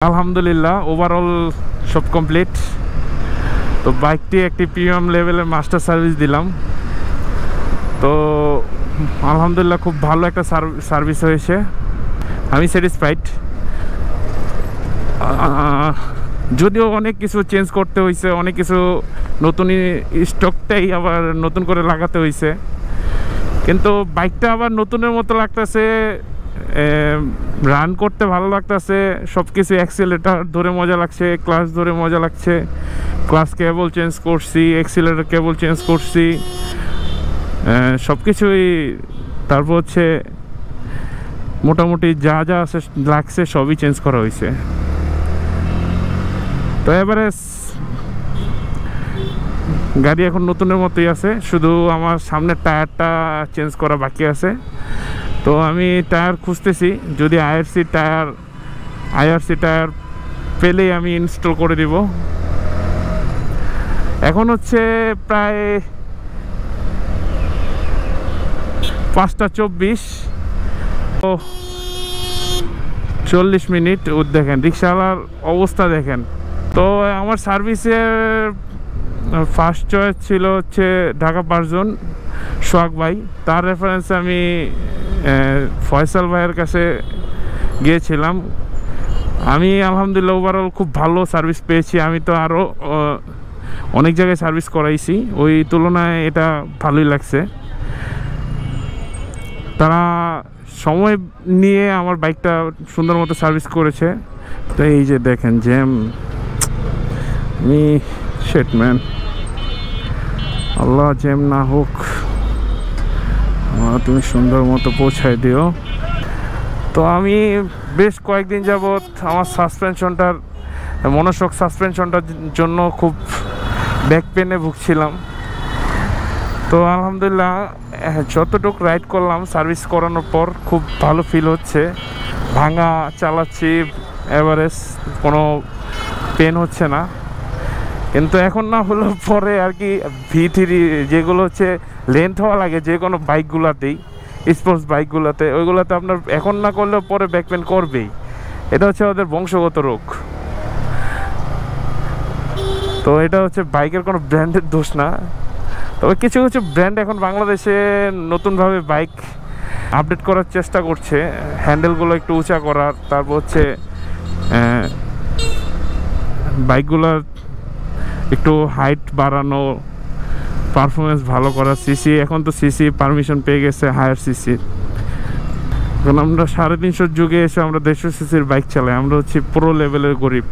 আলহামদুলিল্লাহ ওভারঅল সব কমপ্লিট। তো বাইকটি একটি প্রিমিয়াম লেভেলের মাস্টার সার্ভিস দিলাম। তো আলহামদুলিল্লাহ খুব ভালো একটা সার্ভিস হয়েছে, আমি স্যাটিসফাইড। যদিও অনেক কিছু চেঞ্জ করতে হয়েছে, অনেক কিছু নতুন স্টকটাই আবার নতুন করে লাগাতে হয়েছে, কিন্তু বাইকটা আবার নতুনের মতো লাগতেছে, রান করতে ভালো লাগতেছে সব কিছু। অ্যাক্সিলারেটর ধরে মজা লাগছে, ক্লাচ ধরে মজা লাগছে, ক্লাচ কেবল চেঞ্জ করছি, অ্যাক্সিলারেটর কেবল চেঞ্জ করছি, সব কিছুই। তারপর হচ্ছে মোটামুটি যা যা আছে লাগছে সবই চেঞ্জ করা হয়েছে। তো এবারে গাড়ি এখন নতুনের মতোই আছে, শুধু আমার সামনের টায়ারটা চেঞ্জ করা বাকি আছে। তো আমি টায়ার খুঁজতেছি, যদি আইআরসি টায়ার পেলেই আমি ইনস্টল করে দিব। এখন হচ্ছে প্রায় 5:24, 40 মিনিট। দেখেন রিক্সাওয়ালার অবস্থা দেখেন। তো আমার সার্ভিসের ফার্স্ট চয়েস ছিল হচ্ছে ঢাকা পারজন সোহাগ ভাই। তার রেফারেন্সে আমি ফয়সাল ভাইয়ের কাছে গিয়েছিলাম। আমি আলহামদুলিল্লাহ ওভারঅল খুব ভালো সার্ভিস পেয়েছি। আমি তো আরও অনেক জায়গায় সার্ভিস করাইছি, ওই তুলনায় এটা ভালোই লাগছে। তারা সময় নিয়ে আমার বাইকটা সুন্দর মতো সার্ভিস করেছে। তো এই যে দেখেন জ্যাম, শিট ম্যান, আল্লাহ জ্যাম না হোক, তুমি সুন্দর মতো পৌঁছায় দিও। তো আমি বেশ কয়েকদিন যাবৎ আমার সাসপেনশনটার মনোশক সাসপেনশনটার জন্য খুব ব্যাক পেনে ভুগছিলাম। তো আলহামদুলিল্লাহ যতটুকু রাইড করলাম সার্ভিস করানোর পর খুব ভালো ফিল হচ্ছে। ভাঙা চালাচ্ছি, এভারেজ কোনো পেন হচ্ছে না। কিন্তু এখন না হলো পরে আর কি V3 যেগুলো হচ্ছে লেন্থ হওয়া লাগে যে কোনো বাইকগুলোতেই, স্পোর্টস বাইকগুলোতে, ওইগুলোতে আপনার এখন না করলেও পরে ব্যাক পেন করবেই। এটা হচ্ছে ওদের বংশগত রোগ। তো এটা হচ্ছে বাইকের কোনো ব্র্যান্ডের দোষ না। তবে কিছু কিছু ব্র্যান্ড এখন বাংলাদেশে নতুনভাবে বাইক আপডেট করার চেষ্টা করছে, হ্যান্ডেলগুলো একটু উঁচা করার, তারপর হচ্ছে বাইকগুলোর একটু হাইট বাড়ানো, পারফরমেন্স ভালো করা, সিসি। এখন তো সিসি পারমিশন পেয়ে গেছে হায়ার সিসি। এখন আমরা 350 যুগে এসে আমরা 150 সিসির বাইক চালাই। আমরা হচ্ছে প্রো লেভেলের গরিব।